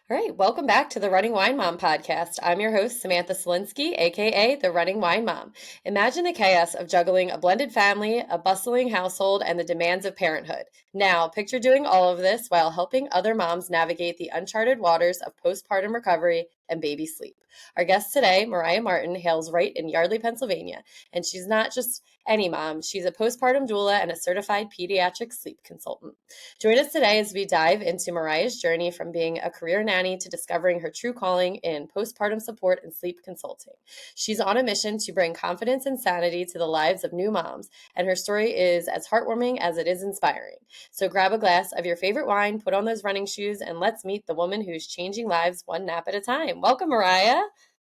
All right, welcome back to the Running Wine Mom podcast. I'm your host, Samantha Selinsky, aka the Running Wine Mom. Imagine the chaos of juggling a blended family, a bustling household, and the demands of parenthood. Now, picture doing all of this while helping other moms navigate the uncharted waters of postpartum recovery and baby sleep. Our guest today, Mariah Martin, hails right in Yardley, Pennsylvania, and she's not just any mom. She's a postpartum doula and a certified pediatric sleep consultant. Join us today as we dive into Mariah's journey from being a career nanny to discovering her true calling in postpartum support and sleep consulting. She's on a mission to bring confidence and sanity to the lives of new moms, and her story is as heartwarming as it is inspiring. So grab a glass of your favorite wine, put on those running shoes, and let's meet the woman who's changing lives one nap at a time. Welcome, Mariah.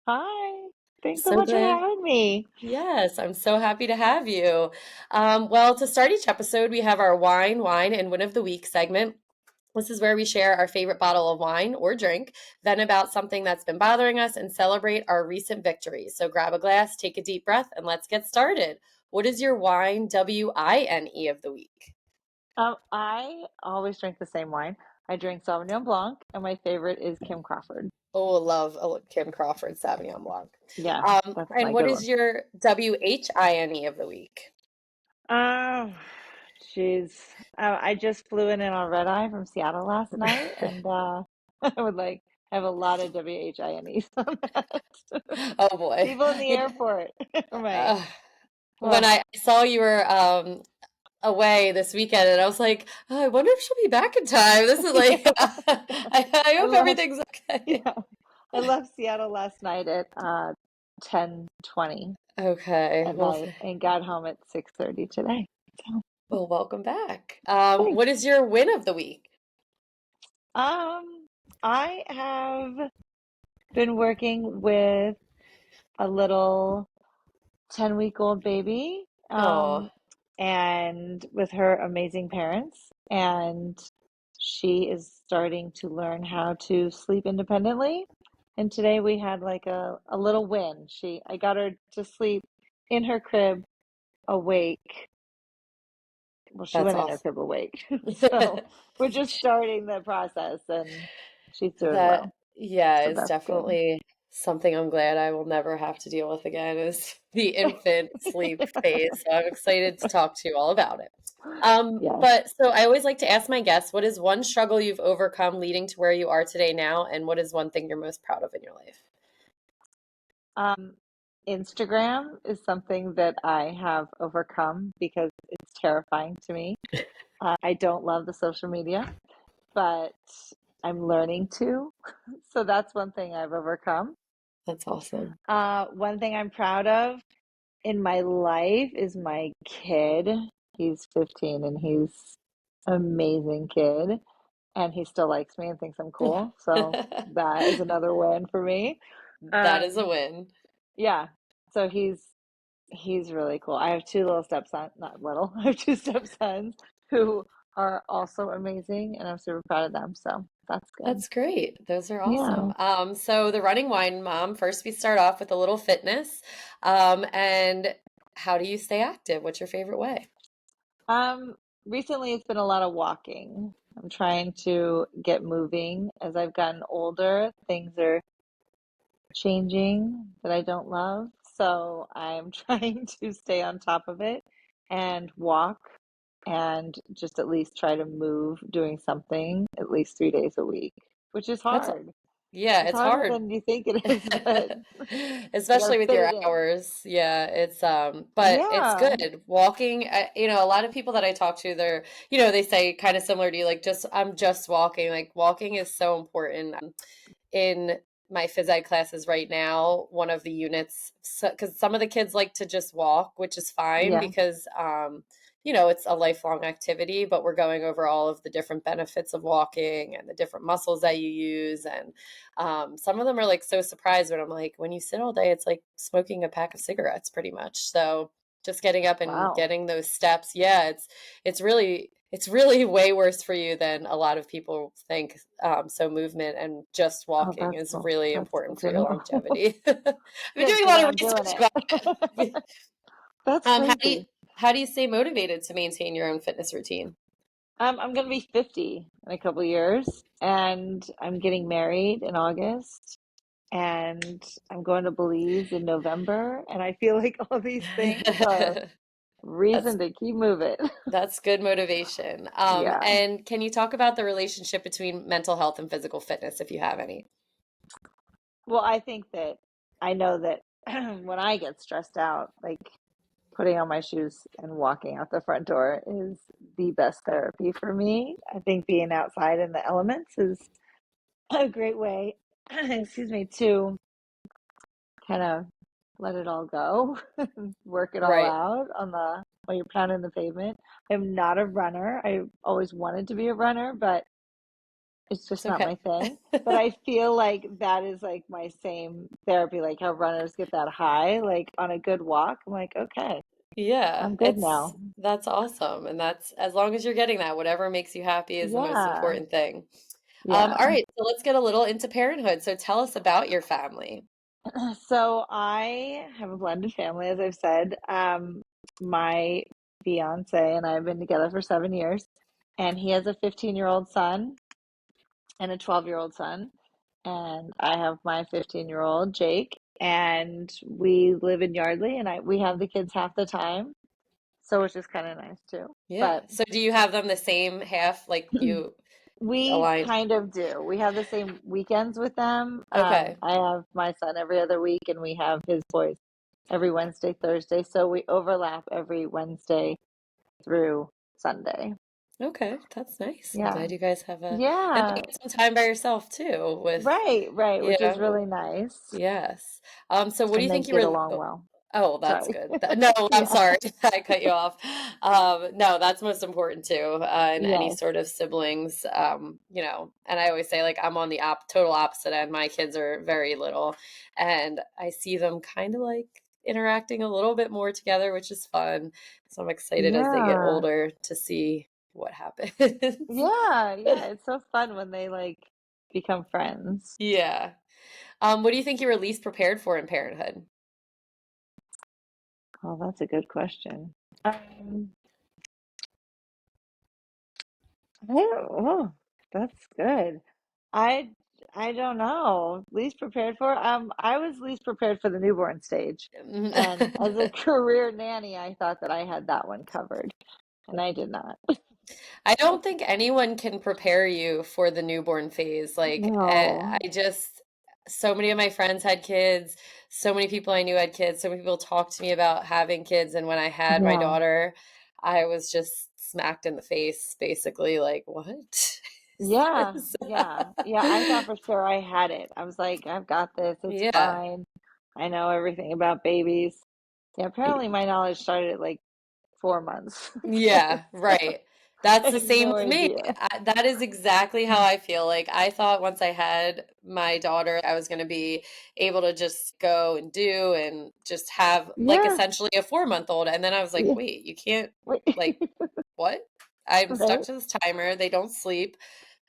Hi. Thanks so So much for glad. having me. Yes, I'm so happy to have you. Well, to start each episode, we have our wine, and win of the week segment. This is where we share our favorite bottle of wine or drink, then about something that's been bothering us, and celebrate our recent victories. So grab a glass, take a deep breath, and let's get started. What is your wine, WINE, of the week? I always drink the same wine. I drink Sauvignon Blanc, and my favorite is Kim Crawford. Oh, love Kim Crawford Sauvignon Blanc. Yeah, that's And my what good is one. your WHINE of the week? Oh, jeez. I just flew in on a red eye from Seattle last night, and I would like have a lot of WHINEs on that. Oh boy. People in the You airport, right? uh, when Oh, I saw you were away this weekend, and I was like, oh, I wonder if she'll be back in time. This is like, yeah. I I hope left. everything's okay. Yeah, I left Seattle last night at 10:20 Okay. at night and got home at 6:30 today. So, Well, welcome back. thanks. What is your win of the week? Um, I have been working with a little 10-week-old baby, Oh, and with her amazing parents, and she is starting to learn how to sleep independently. And today we had like a little win. I got her to sleep in her crib awake. Well, she that's went in her awesome. crib awake. So we're just starting the process and she's doing That, well. yeah, So is that's good. definitely something I'm glad I will never have to deal with again is the infant sleep phase. So I'm excited to talk to you all about it. Yes. But so I always like to ask my guests, what is one struggle you've overcome leading to where you are today now, and what is one thing you're most proud of in your life? Um, Instagram is something that I have overcome because it's terrifying to me. I don't love the social media, but I'm learning to. So that's one thing I've overcome. That's awesome. One thing I'm proud of in my life is my kid. He's 15 and he's an amazing kid, and he still likes me and thinks I'm cool. So that is another win for me. That is a Um, win. yeah. So he's really cool. I have two little stepsons, not little. I have two stepsons who are also amazing, and I'm super proud of them. So that's good. That's great. Those are Yeah. awesome. So the running wine mom, first we start off with a little fitness. And how do you stay active? What's your favorite way? Um, Recently it's been a lot of walking. I'm trying to get moving. As I've gotten older, things are changing that I don't love. So I'm trying to stay on top of it and walk and just at least try to move doing something at least 3 days a week, which is That's hard. Yeah, It's it's harder hard. than you think it is, but you gotta Especially with fit your it in. hours. Yeah, it's but it's Yeah. good. Walking, a lot of people that I talk to, they say kind of similar to you, like just I'm just walking. Like walking is so important. In my phys ed classes right now, one of the units, because some of the kids like to just walk, which is fine Yeah. because it's a lifelong activity, but we're going over all of the different benefits of walking and the different muscles that you use. And some of them are like so surprised when I'm like, when you sit all day, it's like smoking a pack of cigarettes pretty much. So just getting up and Wow. getting those steps, yeah, it's really way worse for you than a lot of people think. So movement and just Oh, walking that's is cool. really That's important good for to your know. longevity. I've been Good. doing a So lot then of I'm doing research about it. it. That's How do you crazy. how do you stay motivated to maintain your own fitness routine? I'm gonna be 50 in a couple years, and I'm getting married in August, and I'm going to Belize in November, and I feel like all these things are That's reason to keep moving. that's good motivation. Yeah. And can you talk about the relationship between mental health and physical fitness if you have any? Well, I think that I know that when I get stressed out, like putting on my shoes and walking out the front door is the best therapy for me. I think being outside in the elements is a great way, excuse me, to kind of let it all go, work it all Right. out on the while you're pounding the pavement. I'm not a runner. I always wanted to be a runner, but it's It's just not okay. my thing. But I feel like that is like my same therapy, like how runners get that high, like on a good walk. I'm like, okay, Yeah, I'm good now. that's awesome. And that's as long as you're getting that, whatever makes you happy is the most Yeah, important thing. All yeah. right, so let's get a little into parenthood. So tell us about your family. So I have a blended family, as I've said. My fiance and I have been together for 7 years, and he has a 15-year-old son and a 12-year-old son. And I have my 15-year-old Jake, and we live in Yardley, and we have the kids half the time, so which is kind of nice too. Yeah. But So do you have them the same half, like you we aligned? kind of do. We have the same weekends with them. Okay. I have my son every other week, and we have his boys every Wednesday, Thursday. So we overlap every Wednesday through Sunday. Okay, that's nice. I'm Yeah. glad you guys have a and then Yeah. you get some time by yourself too with Right, right, which is yeah, really nice. yes. So what do And you they think you get were along well. oh, that's Sorry. good. No, I'm Yeah. sorry. I cut you off. No, that's most important too, in any Yes. sort of siblings. And I always say like I'm on the total opposite end. My kids are very little, and I see them kind of like interacting a little bit more together, which is fun. So I'm excited as they get Yeah. older to see what happens. Yeah, yeah. It's so fun when they like become friends. Yeah. What do you think you were least prepared for in parenthood? Oh, that's a good question. I don't, oh, that's good. I I don't know. Least prepared for? I was least prepared for the newborn stage. And as a career nanny, I thought that I had that one covered, and I did not. I don't think anyone can prepare you for the newborn phase. Like, No. so many of my friends had kids, so many people I knew had kids, so many people talked to me about having kids. And when I had my Yeah. daughter, I was just smacked in the face, basically, like, what is Yeah. this? Yeah. Yeah. I thought for sure I had it. I was like, I've got this. It's Yeah. fine. I know everything about babies. Yeah, apparently my knowledge started at like 4 months. Yeah, right. That's I the had same no with me. idea. That is exactly how I feel. Like I thought once I had my daughter, I was going to be able to just go and do and just have like Yeah. essentially a 4-month old. And then I was like, Yeah. wait, you can't Wait. like what? I'm stuck Right. to this timer. They don't sleep.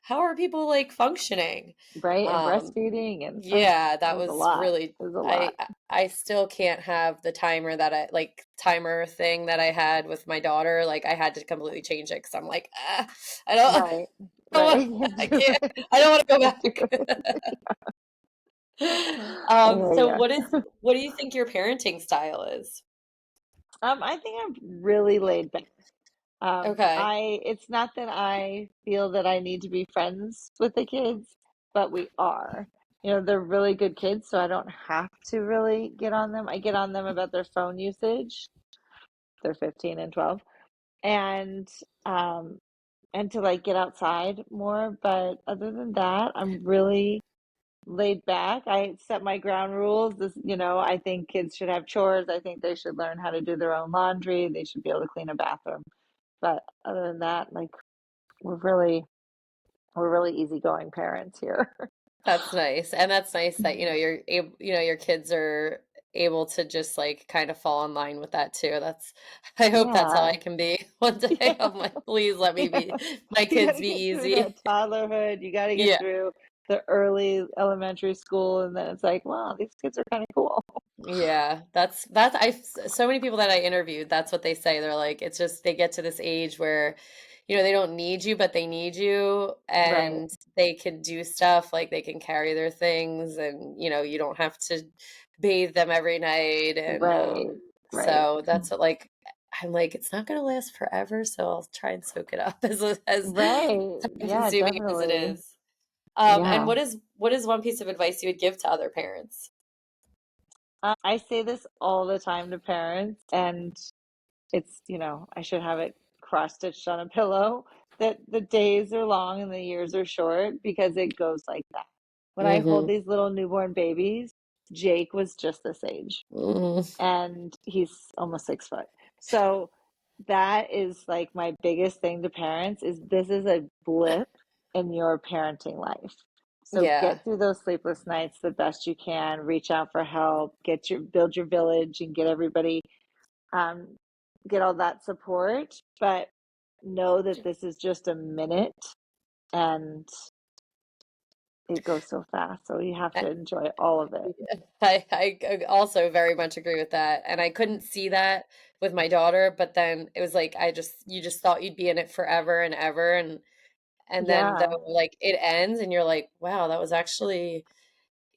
How are people like functioning? Right. And Um, breastfeeding and oh, yeah, it that was a was lot. really It was a I lot. I still can't have the timer that I like timer thing that I had with my daughter. Like I had to completely change it because I'm like, I don't, Right. I don't Right. want, You can't I do can't, it. I don't want to go Can't do back. it. Oh So yeah. what do you think your parenting style is? I think I'm really laid back. Okay. It's not that I feel that I need to be friends with the kids, but we are. They're really good kids, so I don't have to really get on them. I get on them about their phone usage. They're 15 and 12. And um and to like get outside more, but other than that, I'm really laid back. I set my ground rules. I think kids should have chores. I think they should learn how to do their own laundry. They should be able to clean a bathroom. But other than that, like we're really we're really easygoing parents here. That's nice. And that's nice that, you're able, your kids are able to just like kind of fall in line with that too. I hope that's how Yeah. I can be one day. Yeah. I'm like, please let me be, Yeah. my You got kids to be get through that easy. toddlerhood. You got to get Yeah. through the early elementary school, and then it's like, wow, these kids are kind of cool. Yeah. So many people that I interviewed, that's what they say. They're like, it's just, they get to this age where they don't need you, but they need you, Right. and they can do stuff like they can carry their things, and you don't have to bathe them every night, and Right. Right. so that's what, like, I'm like, it's not going to last forever, so I'll try and soak it up as Right. time Yeah, consuming as it definitely. is. And Yeah. what is one piece of advice you would give to other parents? I say this all the time to parents, and I should have it cross-stitched on a pillow that the days are long and the years are short because it goes like that. When I hold Hmm. these little newborn babies, Jake was just this age Hmm. and he's almost 6 foot. So that is like my biggest thing to parents is this is a blip in your parenting life. So Yeah. get through those sleepless nights the best you can, reach out for help, build your village and get everybody um, get all that support, but know that this is just a minute and it goes so fast. So you have to enjoy all of it. I also very much agree with that. And I couldn't see that with my daughter, but then it was like you just thought you'd be in it forever and ever, and then Yeah, though, like, it ends and you're like, wow, that was actually,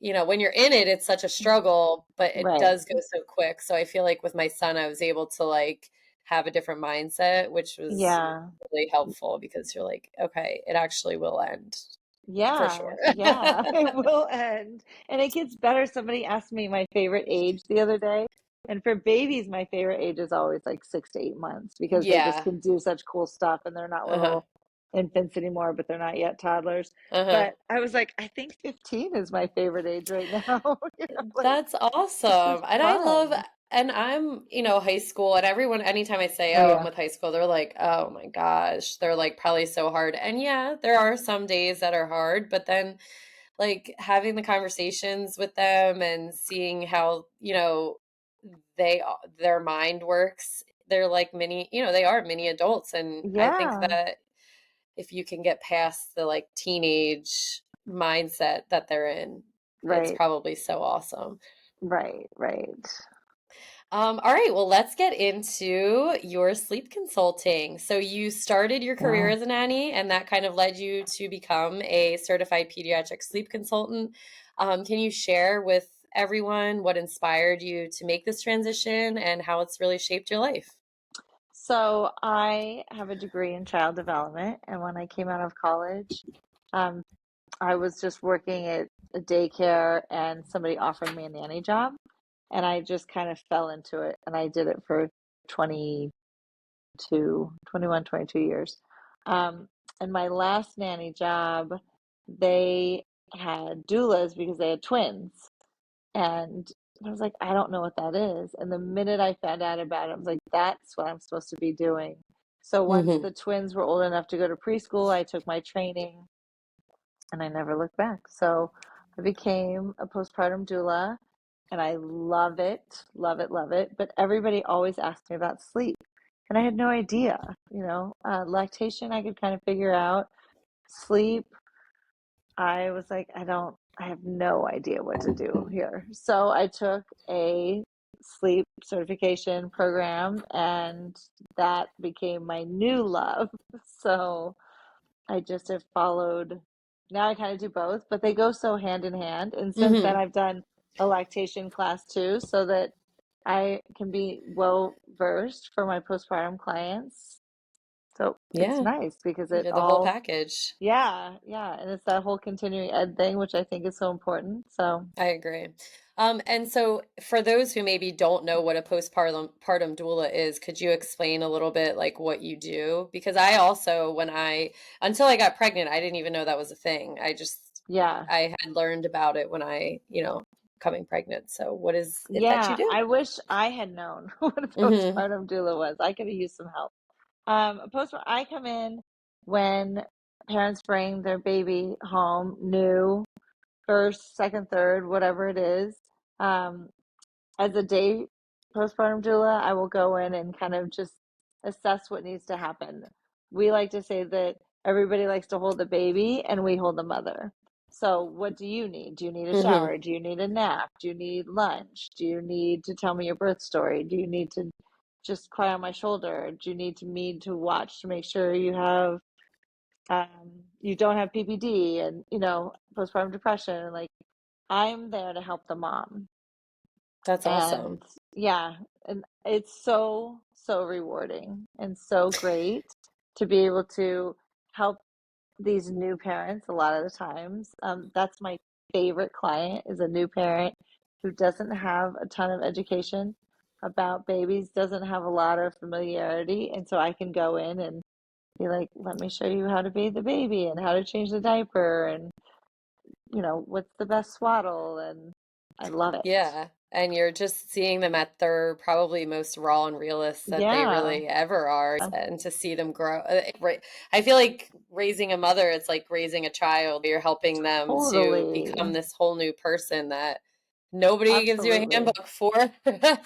when you're in it, it's such a struggle, but it right. does go so quick. So I feel like with my son, I was able to, like, have a different mindset, which was Yeah. really helpful because you're like, okay, it actually will end for Yeah, sure. yeah, it will end. And it gets better. Somebody asked me my favorite age the other day. And for babies, my favorite age is always like 6 to 8 months because they just Yeah. can do such cool stuff and they're not Uh-huh. little infants anymore, but they're not yet toddlers. Uh-huh. But I was like, I think 15 is my favorite age right now. Like That's it's just awesome. And I love, fun. and I'm, high school, and everyone, anytime I say, Oh oh, I'm yeah. with high school, they're like, oh my gosh, they're like probably so hard. And yeah, there are some days that are hard, but then, like, having the conversations with them and seeing how, their mind works, they're like mini, they are mini adults. And I think Yeah. that if you can get past the, like, teenage mindset that they're in, it's Right. probably so awesome. Right. Right. All right, well, let's get into your sleep consulting. So you started your career Yeah. as a nanny, and that kind of led you to become a certified pediatric sleep consultant. Can you share with everyone what inspired you to make this transition and how it's really shaped your life? So I have a degree in child development, and when I came out of college, um, I was just working at a daycare, and somebody offered me a nanny job, and I just kind of fell into it, and I did it for 22 years. Um, and my last nanny job, they had doulas because they had twins. And I was like, I don't know what that is. And the minute I found out about it, I was like, that's what I'm supposed to be doing. So once Hmm. the twins were old enough to go to preschool, I took my training and I never looked back. So I became a postpartum doula and I love it, love it, love it. But everybody always asked me about sleep. And I had no idea, lactation I could kind of figure out. Sleep, I was like, I have no idea what to do here. So I took a sleep certification program and that became my new love. So I just have followed, now I kind of do both, but they go so hand in hand. And since then, Hmm. I've done a lactation class too, so that I can be well versed for my postpartum clients. So it's Yeah, nice because it you're the whole all package. yeah, yeah, and it's that whole continuing ed thing, which I think is so important. So, I agree. And so for those who maybe don't know what a postpartum doula is, could you explain a little bit like what you do? Because I also, until I got pregnant, I didn't even know that was a thing. yeah. I had learned about it when becoming pregnant. So what is it that you Yeah, do? I wish I had known what a Hmm. postpartum doula was. I could have used some help. I come in when parents bring their baby home, new, first, second, third, whatever it is. Um, as a day postpartum doula, I will go in and kind of just assess what needs to happen. We like to say that everybody likes to hold the baby and we hold the mother. So, what do you need? Do you need a Hmm. shower? Do you need a nap? Do you need lunch? Do you need to tell me your birth story? Do you need to just cry on my shoulder? Do you need me to watch to make sure you don't have PPD and, postpartum depression? Like, I'm there to help the mom. That's And awesome. yeah, and it's so, so rewarding and so great to be able to help these new parents a lot of the times. That's my favorite client, is a new parent who doesn't have a ton of education about babies, doesn't have a lot of familiarity. And so I can go in and be like, let me show you how to bathe the baby and how to change the diaper and, what's the best swaddle. And I love it. Yeah. And you're just seeing them at their probably most raw and realist that they Yeah, really ever are. And to see them grow. Right. I feel like raising a mother, it's like raising a child. You're helping them to totally. become this whole new person that nobody gives you a Absolutely. handbook for.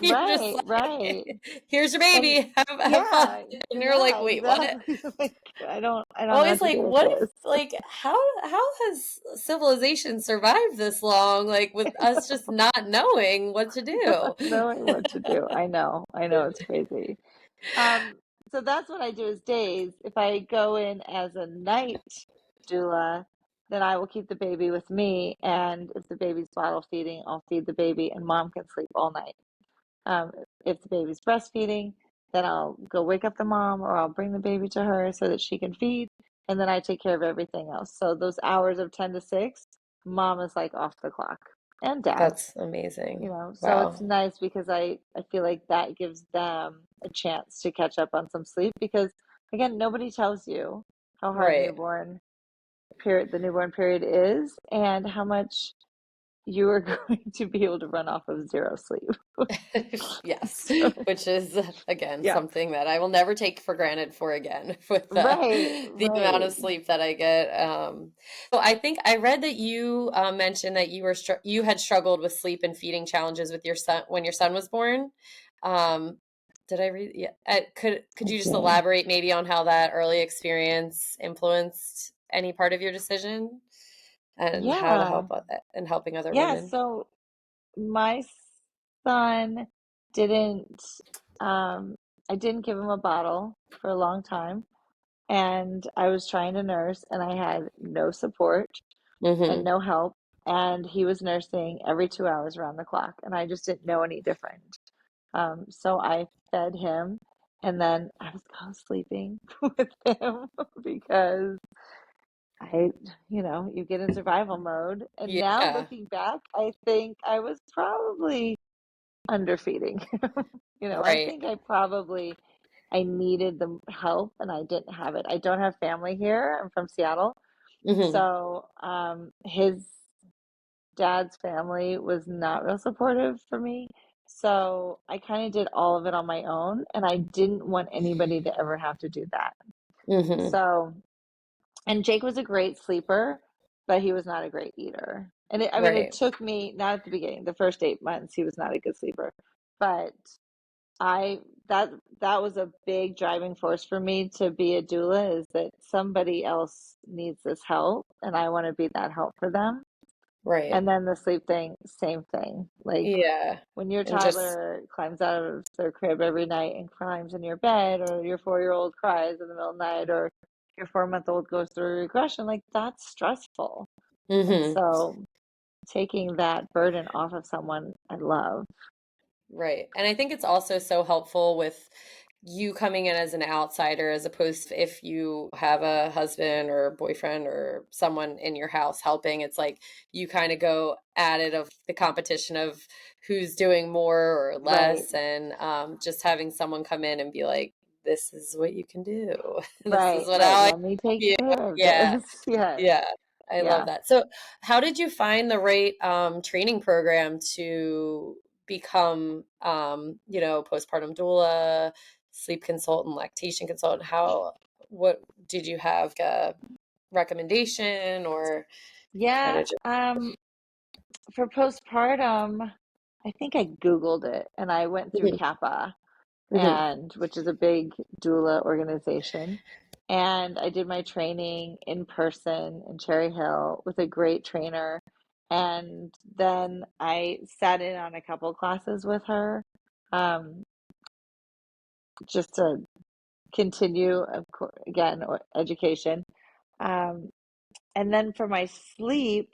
You're just Right, right. like, here's your And baby. Have fun. yeah, And you're like, yeah, wait, what? exactly. Like, I don't know Always what to like, do with what if, this. like, how has civilization survived this long, like with us just not knowing what to Not do? knowing what to do. I know it's crazy. Um, so that's what I do is days. If I go in as a night doula, then I will keep the baby with me, and if the baby's bottle feeding, I'll feed the baby, and mom can sleep all night. Um, if the baby's breastfeeding, then I'll go wake up the mom or I'll bring the baby to her so that she can feed. And then I take care of everything else. So those hours of 10 to 6, mom is like off the clock, and dad, That's amazing. So it's Wow. nice because I feel like that gives them a chance to catch up on some sleep because, again, nobody tells you how hard Right. the newborn period is and how much you are going to be able to run off of zero sleep. Yes, So, which is again yeah. something that I will never take for granted for again with Right, the amount right. of sleep that I get. So I think I read that you mentioned that you had struggled with sleep and feeding challenges with your son when your son was born. Um, did I read? Yeah. Could I you just did. elaborate maybe on how that early experience influenced any part of your decision and how to Yeah. help and helping other Yeah, women? so my son didn't um I didn't give him a bottle for a long time, and I was trying to nurse and I had no support and Mm-hmm. no help, and he was nursing every 2 hours around the clock and I just didn't know any different. So I fed him and then I was co-sleeping with him because you get in survival mode. And now Yeah. looking back, I think I was probably underfeeding. I Right. think I needed the help and I didn't have it. I don't have family here. I'm from Seattle. Hmm. So his dad's family was not real supportive for me. So I kind of did all of it on my own, and I didn't want anybody to ever have to do that. Hmm. So, and Jake was a great sleeper, but he was not a great eater. And it Right. took me, not at the beginning, the first 8 months, he was not a good sleeper. But I that that was a big driving force for me to be a doula, is that somebody else needs this help and I want to be that help for them. Right. And then the sleep thing, same thing. Like Yeah. when your And just toddler climbs out of their crib every night and climbs in your bed, or your 4-year-old cries in the middle of the night, or your 4-month-old goes through a regression, like that's stressful. And hmm. so taking that burden off of someone I love. Right. And I think it's also so helpful with you coming in as an outsider as opposed to if you have a husband or boyfriend or someone in your house helping, it's like you kind of go at it of the competition of who's doing more or Right, less and just having someone come in and be like, this is what you can do. This is right, what right. how I Let me help take you. care of Yeah. this. Yes. Yeah, I love Yeah. that. So, how did you find the right training program to become, postpartum doula, sleep consultant, lactation consultant? What did you have a recommendation or how Yeah. did you? For postpartum, I think I Googled it and I went through Mhm, Kappa, mhm. and which is a big doula organization. And I did my training in person in Cherry Hill with a great trainer. And then I sat in on a couple classes with her. Um, just to continue, of course, again, education. And then for my sleep,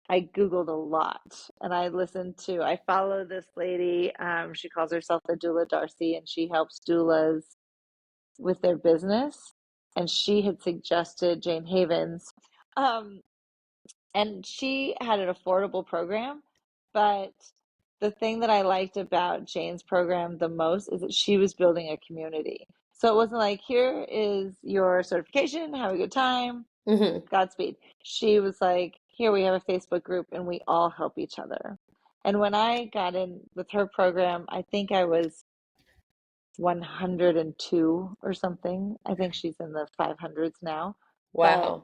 I Googled a lot and I follow this lady. She calls herself the Doula Darcy, and she helps doulas with their business. And she had suggested Jane Havens. Um, and she had an affordable program, but the thing that I liked about Jane's program the most is that she was building a community. So it wasn't like, here is your certification, have a good time, Hmm. Godspeed. She was like, here we have a Facebook group and we all help each other. And when I got in with her program, I think I was 102 or something. I think she's in the 500s now. But Wow.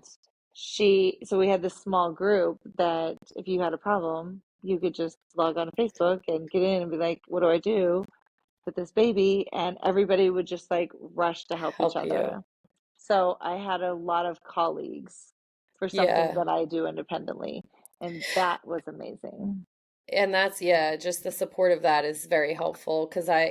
so we had this small group that if you had a problem, you could just log on to Facebook and get in and be like, what do I do with this baby? And everybody would just like rush to help each Help you. other. So I had a lot of colleagues for something Yeah. that I do independently, and that was amazing. And that's, yeah, just the support of that is very helpful because I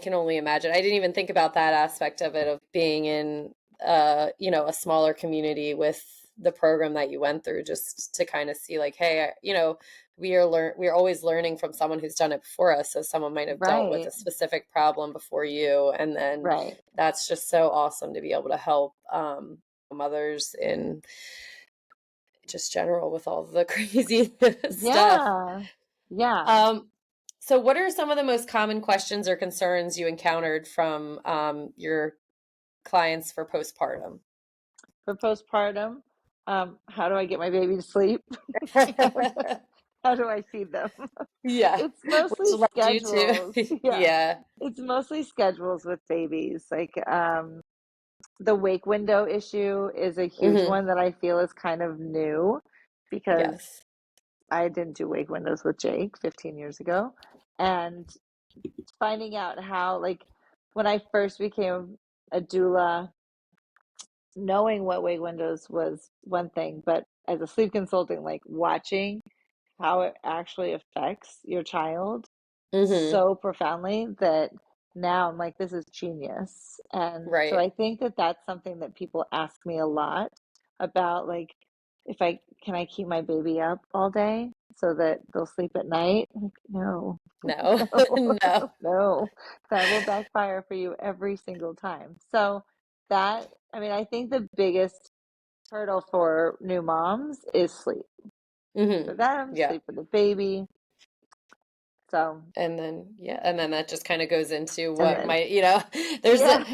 can only imagine. I didn't even think about that aspect of it, of being in, a smaller community with the program that you went through, just to kind of see like, hey, we're always learning from someone who's done it before us. So someone might have dealt with Right, a specific problem before you, and then right. that's just so awesome to be able to help mothers in just general with all the crazy stuff. Yeah, yeah. Um, so what are some of the most common questions or concerns you encountered from your clients for postpartum? For postpartum, how do I get my baby to sleep? How do I feed them? Yeah, It's which mostly led you schedules. to, Yeah, yeah. it's mostly schedules with babies. Like, the wake window issue is a huge Hmm. one that I feel is kind of new because Yes. I didn't do wake windows with Jake 15 years ago. And finding out how, like, when I first became a doula, knowing what wake windows was one thing, but as a sleep consultant, like watching how it actually affects your child Hmm. so profoundly that now I'm like, this is genius. And so Right. I think that that's something that people ask me a lot about, like, if I can I keep my baby up all day so that they'll sleep at night? Like, no, No. no, No. no, that will backfire for you every single time. So that, I mean, I think the biggest hurdle for new moms is sleep Hmm. for them, Yeah. sleep for the baby. So, And then, yeah, and then that just kind of goes into and what then, might, there's yeah,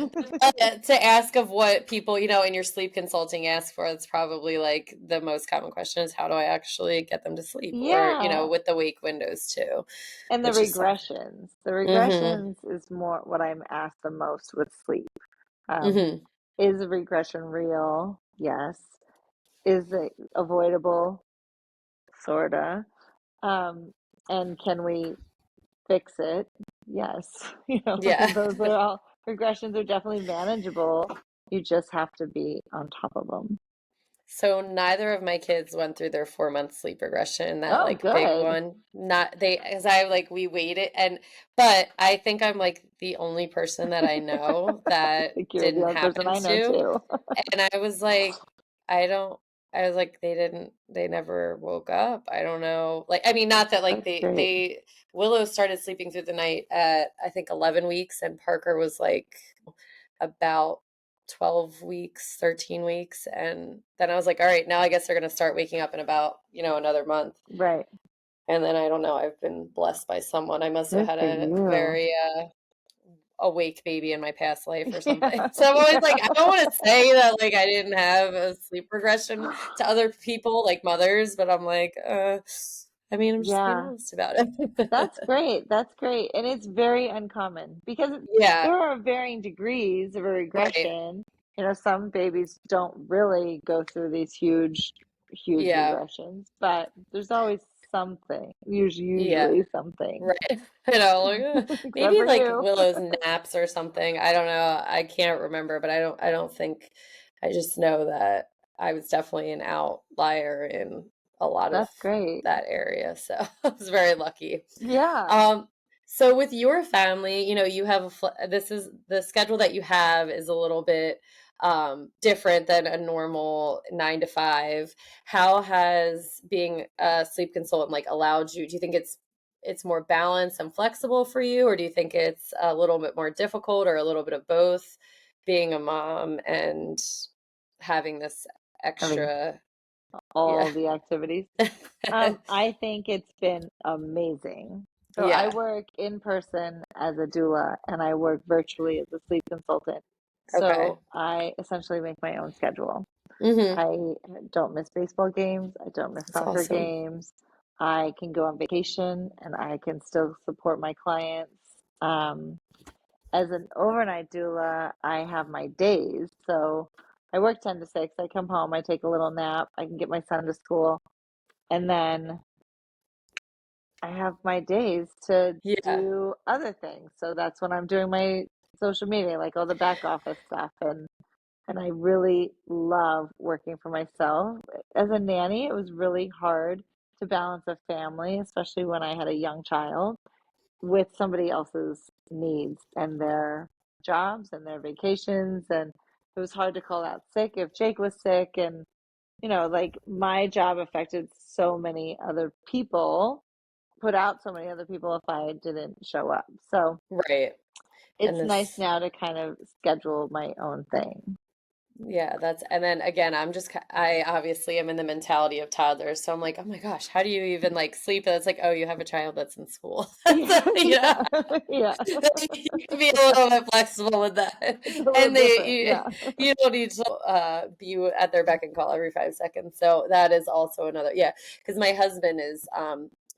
to ask of what people, in your sleep consulting ask for. It's probably like the most common question is, how do I actually get them to sleep? Or, yeah. with the wake windows too, And the which is something. regressions. The Mm-hmm. regressions is more what I'm asked the most with sleep. Um, Mm-hmm. is the regression real? Yes. Is it avoidable? Sorta. Um, and can we fix it? Yes. Yeah. Those are all regressions are definitely manageable. You just have to be on top of them. So neither of my kids went through their 4-month sleep regression, that Oh, like big good. one. Not they, as I like we waited, but I think I'm like the only person that I know I that think you're the didn't only person happen I know to. too. And I was like, I don't, I was like, they never woke up. I don't know. Like, I mean, not that like That's great. Willow started sleeping through the night at, I think, 11 weeks, and Parker was like about 12 weeks, 13 weeks. And then I was like, all right, now I guess they're going to start waking up in about, another month. Right. And then I don't know, I've been blessed by someone. I must have Good had for a you. very, awake baby in my past life or something. Yeah, So I'm always like, I don't yeah. want to say that like I didn't have a sleep regression to other people like mothers, but I'm like, I mean, I'm just being Yeah, honest about it. that's great. That's great. And it's very uncommon because Yeah, there are varying degrees of a right. regression. Some babies don't really go through these huge, huge Yeah, regressions, but there's always something, yeah, usually something, right. Like, except maybe for like you. Willow's naps or something. I don't know. I can't remember, but I don't think, I just know that I was definitely an outlier in a lot of That's great. that area. So I was very lucky. Yeah. Um, So with your family, you have this is the schedule that you have is a little bit different than a normal 9 to 5. How has being a sleep consultant like allowed you? Do you think it's more balanced and flexible for you, or do you think it's a little bit more difficult, or a little bit of both, being a mom and having this Having extra? Yeah. all the activities. I think it's been amazing. So I Yeah. work in person as a doula and I work virtually as a sleep consultant. Okay. So I essentially make my own schedule. Mm-hmm. I don't miss baseball games. I don't miss That's soccer awesome. games. I can go on vacation and I can still support my clients. Um, as an overnight doula, I have my days. So I work 10 to 6. I come home, I take a little nap, I can get my son to school, and then I have my days to Yeah. do other things. So that's when I'm doing my social media, like all the back office stuff. And I really love working for myself. As a nanny, it was really hard to balance a family, especially when I had a young child, with somebody else's needs and their jobs and their vacations. And it was hard to call out sick if Jake was sick. And, like my job affected so many other people, put out so many other people if I didn't show up. So Right. And it's nice this, now to kind of schedule my own thing. yeah, and then again, I obviously am in the mentality of toddlers. So I'm like, oh my gosh, how do you even like sleep? And it's like, oh, you have a child that's in school. Yeah, So, yeah, yeah. you can be a little bit flexible with that. It's a little And different. Yeah. you don't need to be at their beck and call every 5 seconds. So that is also another, yeah, because my husband is,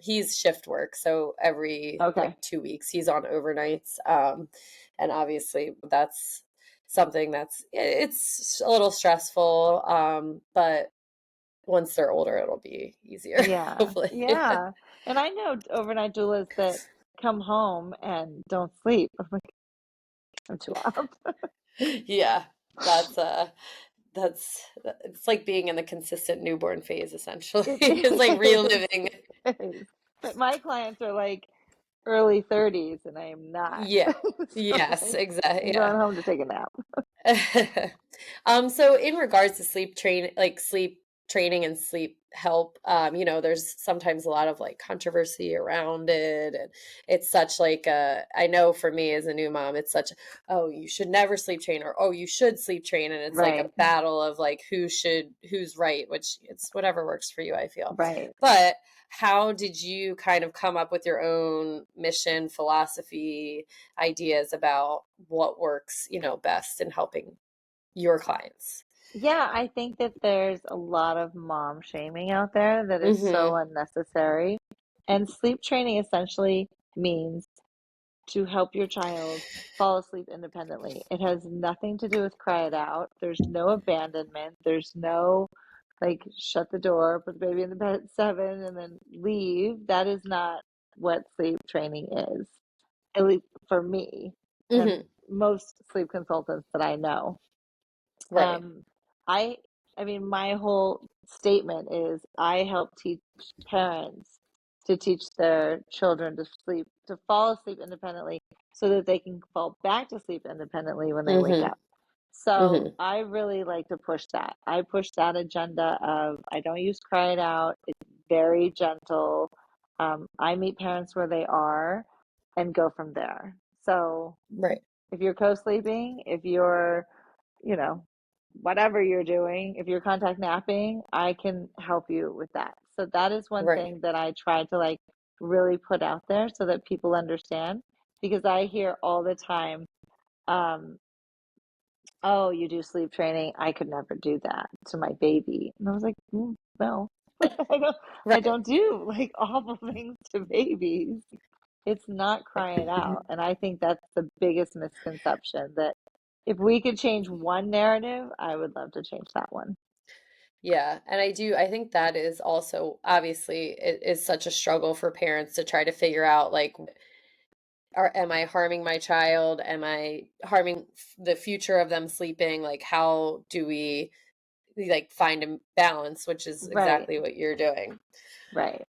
he's shift work. So every like Okay. 2 weeks, he's on overnights. And obviously that's something it's a little stressful, but once they're older it'll be easier, Yeah. hopefully. Yeah. And I know overnight doulas that come home and don't sleep. I'm like, I'm too up. Yeah, that's that's it's like being in the consistent newborn phase essentially. It It's like is. reliving. It is. But my clients are like early 30s and I am not. Yeah, So yes, like exactly, I'm yeah. going home to take a nap. So in regards to sleep training and sleep help, there's sometimes a lot of like controversy around it. And it's such like I know for me as a new mom, it's such, oh, you should never sleep train, or oh, you should sleep train. And it's like a Right. battle of like who's right, which it's whatever works for you, I feel. Right. But how did you kind of come up with your own mission, philosophy, ideas about what works, best in helping your clients? Yeah, I think that there's a lot of mom shaming out there that is so Mhm. unnecessary. And sleep training essentially means to help your child fall asleep independently. It has nothing to do with cry it out. There's no abandonment. There's no like shut the door, put the baby in the bed at 7 and then leave. That is not what sleep training is, at least for me and Mhm. most sleep consultants that I know. Right. Um, I I mean, my whole statement is I help teach parents to teach their children to fall asleep independently so that they can fall back to sleep independently when they wake Mhm. up. So Mhm. I really like to push that. I push that agenda of I don't use cry it out. It's very gentle. I meet parents where they are and go from there. So Right. if you're co-sleeping, if you're, you know, whatever you're doing, if you're contact napping, I can help you with that. So that is one Right. thing that I try to like really put out there so that people understand because I hear all the time, um, oh, you do sleep training. I could never do that to my baby. And I was like, no, I don't, I Right. don't do like awful things to babies. It's not cry it out. And I think that's the biggest misconception that if we could change one narrative, I would love to change that one. Yeah, and I think that is also obviously it is such a struggle for parents to try to figure out like, am I harming my child? Am I harming the future of them sleeping? Like how do we like find a balance, which is Right, exactly what you're doing. right.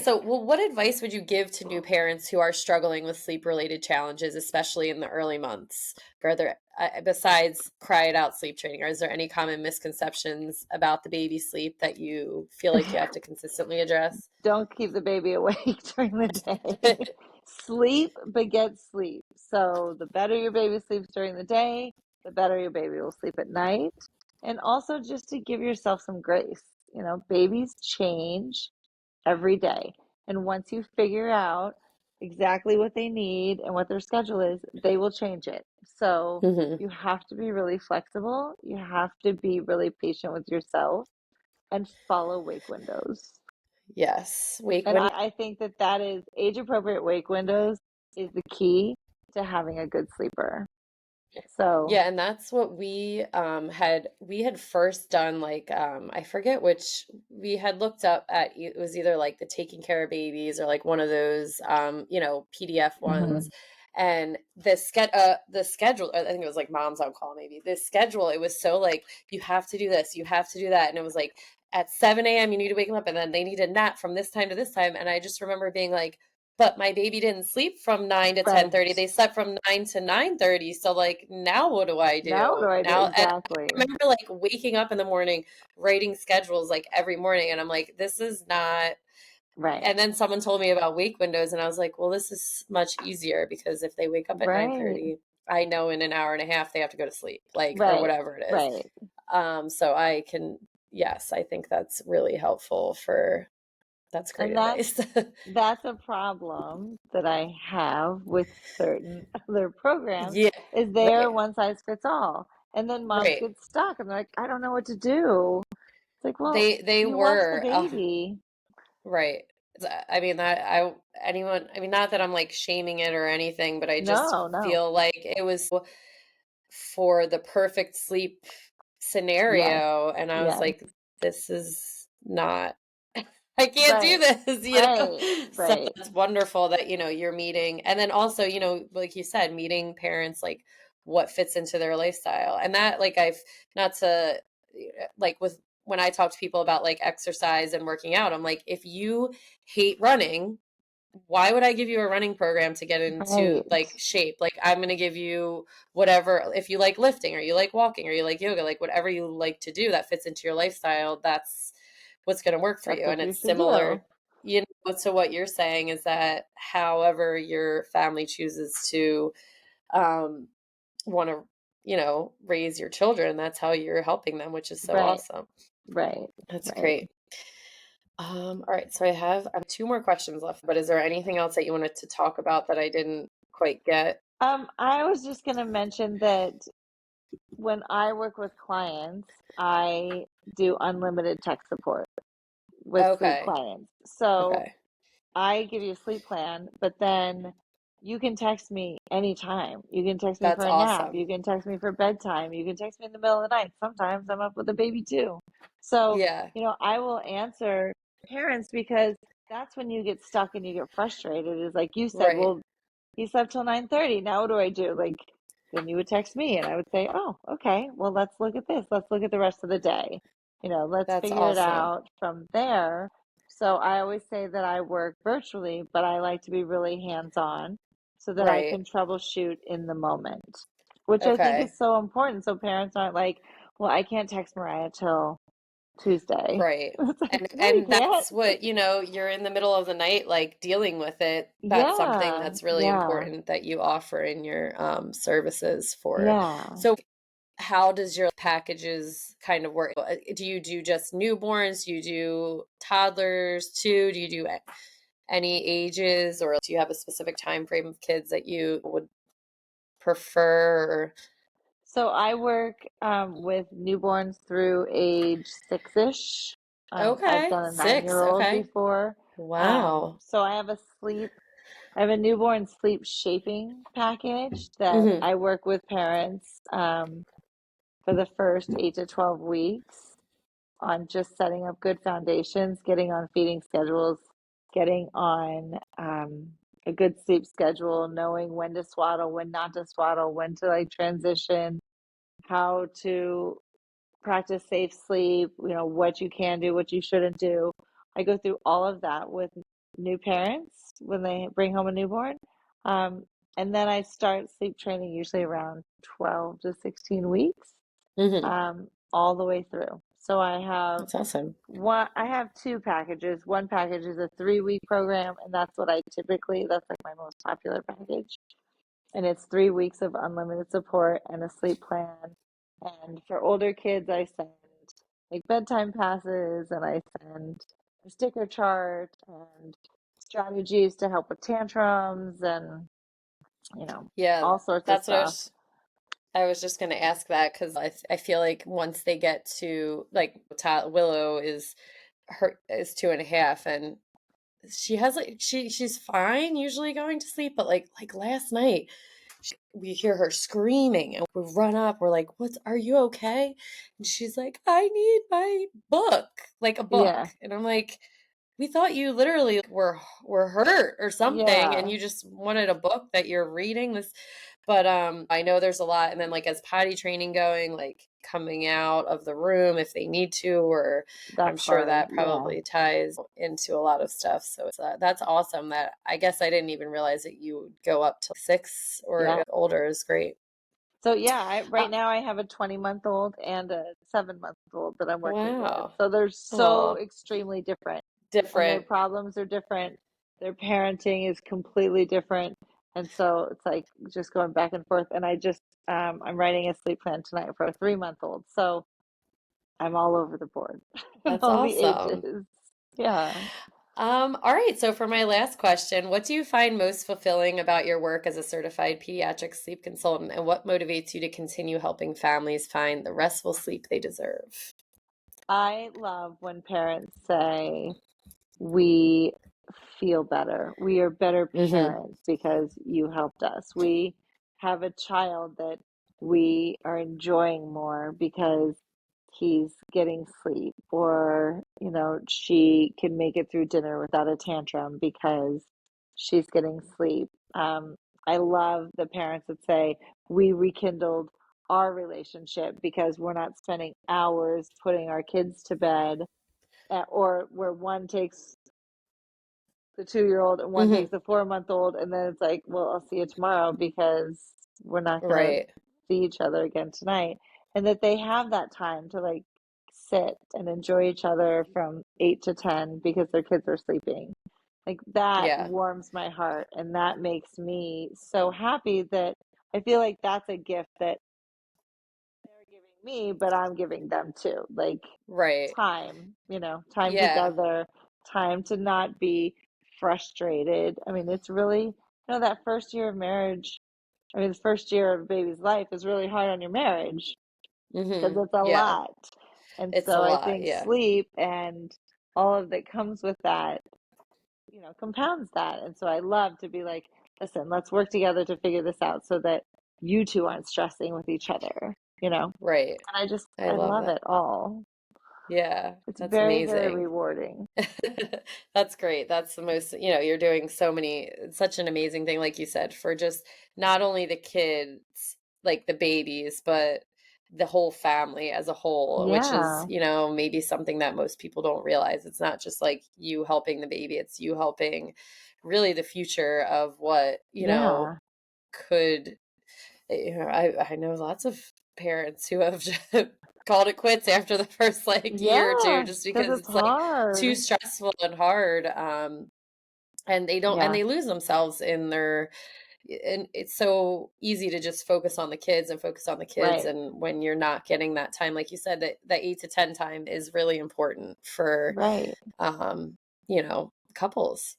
So, well, what advice would you give to new parents who are struggling with sleep-related challenges, especially in the early months? Are there, besides cry it out sleep training, or is there any common misconceptions about the baby sleep that you feel like you have to consistently address? Don't keep the baby awake during the day. Sleep begets sleep. So the better your baby sleeps during the day, the better your baby will sleep at night. And also just to give yourself some grace. You know, babies change every day. And once you figure out exactly what they need and what their schedule is, they will change it. So Hmm. you have to be really flexible. You have to be really patient with yourself and follow wake windows. Yes, wake And when. I think that that is age appropriate wake windows is the key to having a good sleeper. So, Yeah, and that's what we had first done, like I forget which, we had looked up at, it was either like the Taking Care of Babies or like one of those PDF ones. mhm, And the schedule, I think it was like Mom's on Call, maybe. The schedule, it was so like, you have to do this, you have to do that. And it was like at 7 a.m. you need to wake them up, and then they need a nap from this time to this time. And I just remember being like, but my baby didn't sleep from 9 to 10:30. right. They slept from 9 to 9:30. So like now what do I Now what do do? I do? Now, and I Exactly. remember like waking up in the morning, writing schedules like every morning, and I'm like, this is not. Right. And then someone told me about wake windows, and I was like, well, this is much easier because if they wake up at Right. 9:30, I know in an hour and a half they have to go to sleep, like, or Right. whatever it is. Right. So I can, yes, I think that's really helpful for, that's great And advice. that's a problem that I have with certain other programs Yeah, is they right, are one size fits all. And then moms right. get stuck and they're like, I don't know what to do. It's like, well, They you watch the were, baby. right. I mean, that I anyone, I mean, not that I'm like shaming it or anything, but I just No, no. feel like it was for the perfect sleep Yes. scenario, and I was Yes. like, this is not, I can't do Right. this, Right. So Right. it's wonderful that, you're meeting, and then also, like you said, meeting parents, like what fits into their lifestyle. And that, like, I've, not to, like, with, when I talk to people about like exercise and working out, I'm like, if you hate running, why would I give you a running program to get into Right. like shape? Like, I'm going to give you whatever, if you like lifting or you like walking or you like yoga, like whatever you like to do that fits into your lifestyle, that's what's going to work for That's you. what And you it's should similar, do. to what you're saying, is that however your family chooses to um want to, raise your children, that's how you're helping them, which is so Right. awesome. Right. That's Right. great. All right, so I have two more questions left, but is there anything else that you wanted to talk about that I didn't quite get? I was just going to mention that when I work with clients, I do unlimited tech support with sleep Okay. clients. So Okay. I give you a sleep plan, but then you can text me anytime. You can text me for That's a nap. awesome. You can text me for bedtime. You can text me in the middle of the night. Sometimes I'm up with a baby too. So, Yeah. I will answer parents because that's when you get stuck and you get frustrated. Is like you said, Right. well, he slept till 9:30. Now what do I do? Like, then you would text me and I would say, oh, okay, well, let's look at this. Let's look at the rest of the day. Let's That's figure it awesome. out from there. So I always say that I work virtually, but I like to be really hands-on so that I Right. can troubleshoot in the moment, which I think Okay. is so important. So parents aren't like, well, I can't text Mariah till Tuesday. Right. It's like, And no, you can't. that's what, you're in the middle of the night like dealing with it. That's something Yeah, that's really yeah, important that you offer in your services for. yeah. So how does your packages kind of work? Do you do just newborns? Do you do toddlers too? Do you do any ages, or do you have a specific time frame of kids that you would prefer? So I work with newborns through age 6-ish. I've Okay, done a 6. 9-year-old Okay. before. Wow. So I have a newborn sleep shaping package that Hmm. I work with parents for the first 8 to 12 weeks on just setting up good foundations, getting on feeding schedules, getting on a good sleep schedule, knowing when to swaddle, when not to swaddle, when to like transition, how to practice safe sleep, what you can do, what you shouldn't do. I go through all of that with new parents when they bring home a newborn. Um, and then I start sleep training usually around 12 to 16 weeks, Hmm. all the way through. So That's awesome. I have two packages. One package is a 3-week program, and that's that's like my most popular package. And it's 3 weeks of unlimited support and a sleep plan. And for older kids, I send like bedtime passes, and I send a sticker chart and strategies to help with tantrums and, Yeah, all sorts of that's what stuff. I was just going to ask that because I feel like once they get to like Willow is 2.5, and she has like she's fine usually going to sleep, but like last night we hear her screaming and we run up. We're like, "What? Are you okay?" And she's like, "I need my book, like a book." Yeah, And I'm like, "We thought you literally were hurt or something, and yeah, you just wanted a book that you're reading this." But I know there's a lot, and then like as potty training going, like coming out of the room if they need to, or I'm that's sure hard. that Yeah, probably ties into a lot of stuff. So that's awesome. That I guess I didn't even realize that you would go up to 6 or yeah. older is great. So yeah, Uh, right now I have a 20-month-old and a 7-month-old that I'm working with. wow. So they're so Oh, extremely different, and their different. problems are different. Their parenting is completely different. And so it's like just going back and forth. And I'm writing a sleep plan tonight for a 3-month-old. So I'm all over the board in That's all the awesome. ages. Yeah. All right. So for my last question, what do you find most fulfilling about your work as a certified pediatric sleep consultant, and what motivates you to continue helping families find the restful sleep they deserve? I love when parents say, we feel better. We are better Hmm. parents because you helped us. We have a child that we are enjoying more because he's getting sleep, or, she can make it through dinner without a tantrum because she's getting sleep. I love the parents that say, we rekindled our relationship because we're not spending hours putting our kids to bed, or where one takes the 2-year-old and one Hmm. takes the 4-month-old, and then it's like, well, I'll see you tomorrow because we're not gonna Right. see each other again tonight. And that they have that time to like sit and enjoy each other from 8 to 10 because their kids are sleeping. Like that Yeah. warms my heart, and that makes me so happy that I feel like that's a gift that they're giving me, but I'm giving them too. Like Right. time, time Yeah. together, time to not be frustrated. I mean, it's really, that first year of marriage, I mean, the first year of a baby's life is really hard on your marriage because Hmm. it's a Yeah. lot. And It's a so I lot. think Yeah. sleep and all of that comes with that, compounds that. And so I love to be like, listen, let's work together to figure this out so that you two aren't stressing with each other, Right. And I I love love that. it all. Yeah. It's That's very, very amazing. rewarding. That's great. That's the most, you're doing such an amazing thing, like you said, for just not only the kids, like the babies, but the whole family as a whole, which is, Yeah, maybe something that most people don't realize. It's not just like you helping the baby, it's you helping really the future of what, yeah, could, I know lots of parents who have called it quits after the first like year or two yeah, just because because it's it's like too hard. stressful and hard, and Yeah, they lose themselves in their, and it's so easy to just focus on the kids and focus on the kids, right, and when you're not getting that time, like you said, that 8 to 10 time is really important for right. couples.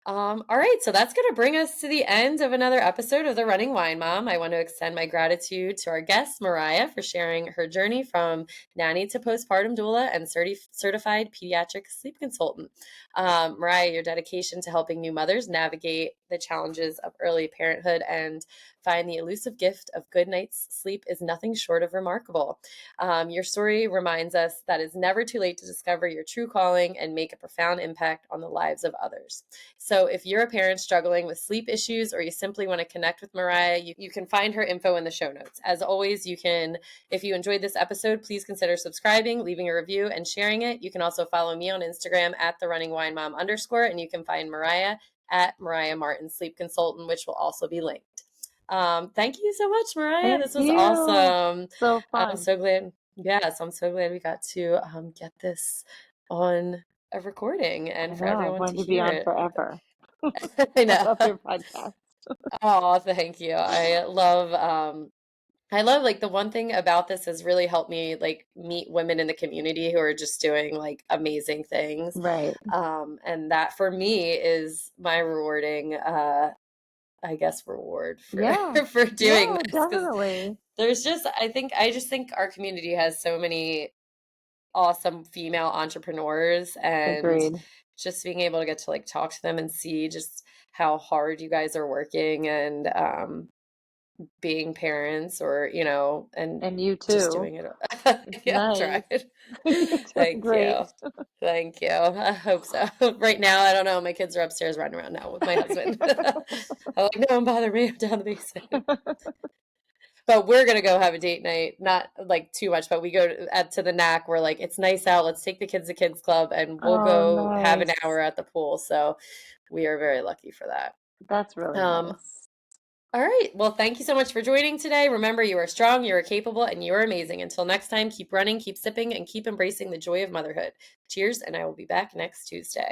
All right, so that's going to bring us to the end of another episode of The Running Wine Mom. I want to extend my gratitude to our guest, Mariah, for sharing her journey from nanny to postpartum doula and certified pediatric sleep consultant. Mariah, your dedication to helping new mothers navigate the challenges of early parenthood and find the elusive gift of good night's sleep is nothing short of remarkable. Your story reminds us that it's never too late to discover your true calling and make a profound impact on the lives of others. So if you're a parent struggling with sleep issues, or you simply want to connect with Mariah, you can find her info in the show notes. As always, if you enjoyed this episode, please consider subscribing, leaving a review, and sharing it. You can also follow me on Instagram at @therunningwinemom_, and you can find Mariah at Mariah Martin Sleep Consultant, which will also be linked. Thank you so much, Mariah. Thank This was you. awesome. So I'm fun. so glad. Yes, I'm so glad we got to get this on a recording I and for know. I everyone to wanted to be hear on it. forever. I I know. love your podcast. Oh, thank you. I love like the one thing about this has really helped me like meet women in the community who are just doing like amazing things. Right. And that for me is my rewarding I guess reward for Yeah. for doing Yeah, this, because definitely. I just think our community has so many awesome female entrepreneurs, and Agreed. just being able to get to like talk to them and see just how hard you guys are working, and being parents, or and And you just too. doing it. It's Yeah, I'll nice. try. You're doing Thank great. you. Thank you. I hope so. Right now, I don't know. My kids are upstairs running around now with my husband. I'm like, no, don't bother me. I'm down in the basement. But we're gonna go have a date night, not like too much, but we go to the knack. We're like, it's nice out. Let's take the kids to kids club, and we'll Oh, go have an nice. hour at the pool. So we are very lucky for that. That's really Um, nice. all right. Well, thank you so much for joining today. Remember, you are strong, you are capable, and you are amazing. Until next time, keep running, keep sipping, and keep embracing the joy of motherhood. Cheers, and I will be back next Tuesday.